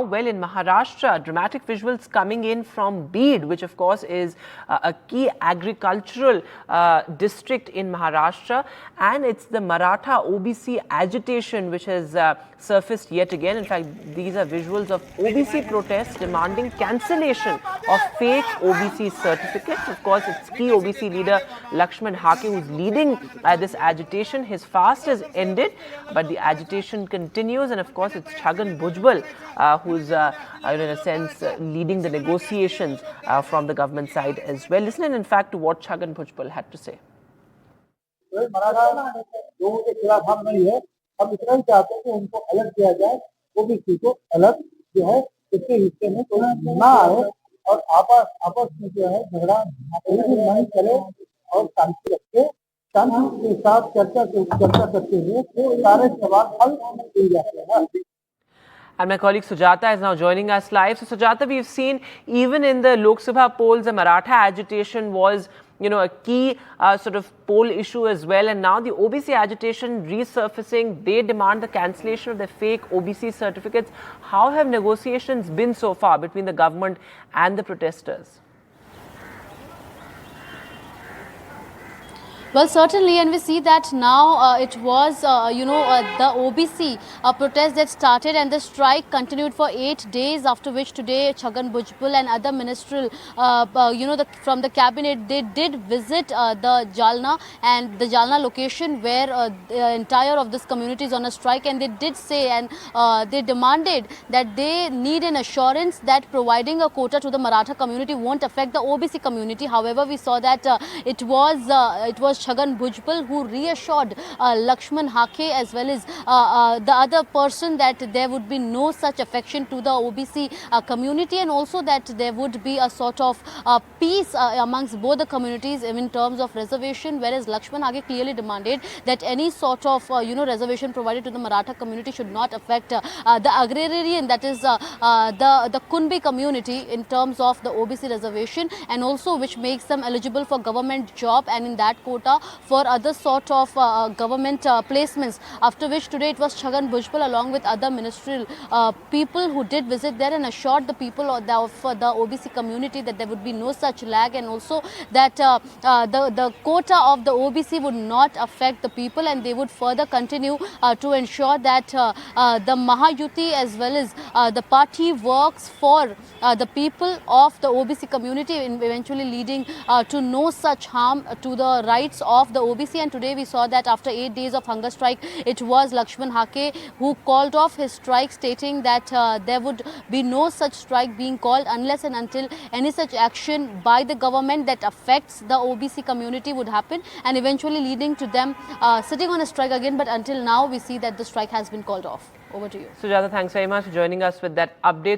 Well, in Maharashtra, dramatic visuals coming in from Beed, which of course is a key agricultural district in Maharashtra, and it's the Maratha OBC agitation which has surfaced yet again. In fact, these are visuals of OBC protests demanding cancellation of fake OBC certificates. Of course, it's key OBC leader Lakshman Hake who's leading this agitation. His fast has ended, but the agitation continues, and of course, it's Chhagan Bhujbal who's in a sense leading the negotiations from the government side as well. Listen in fact to what Chhagan Bhujbal had to say. Maratha लोगों के खिलाफ हम नहीं है, हम इतना ही चाहते हैं कि उनको अलग किया जाए, ओबीसी को अलग जो है इसके हिस्से में कोई ना आए और आपस में जो है झगड़ा नहीं करे और शांति रखे, शांति के साथ चर्चा करते हुए सारे सवाल हल किए जाते हैं। And my colleague Sujata is now joining us live. So Sujata, we've seen even in the Lok Sabha polls, the Maratha agitation was, a key sort of poll issue as well. And now the OBC agitation resurfacing. They demand the cancellation of the fake OBC certificates. How have negotiations been so far between the government and the protesters? Well, certainly, and we see that now it was, the OBC protest that started and the strike continued for 8 days, after which today Chhagan Bhujbal and other ministerial, from the cabinet, they did visit the Jalna and the Jalna location where the entire of this community is on a strike, and they did say and they demanded that they need an assurance that providing a quota to the Maratha community won't affect the OBC community. However, we saw that it was Chhagan Bhujbal who reassured Lakshman Hake as well as the other person that there would be no such affection to the OBC community, and also that there would be a sort of peace amongst both the communities in terms of reservation, whereas Lakshman Hake clearly demanded that any sort of reservation provided to the Maratha community should not affect the agrarian, that is the Kunbi community in terms of the OBC reservation, and also which makes them eligible for government job and in that quota for other sort of government placements. After which today it was Chhagan Bhujbal along with other ministerial people who did visit there and assured the people of the OBC community that there would be no such lag, and also that the quota of the OBC would not affect the people, and they would further continue to ensure that the Mahayuti as well as the party works for the people of the OBC community, eventually leading to no such harm to the rights of the OBC. And today we saw that after 8 days of hunger strike, it was Lakshman Hake who called off his strike, stating that there would be no such strike being called unless and until any such action by the government that affects the OBC community would happen, and eventually leading to them sitting on a strike again. But until now, we see that the strike has been called off. Over to you. Sujata, thanks very much for joining us with that update.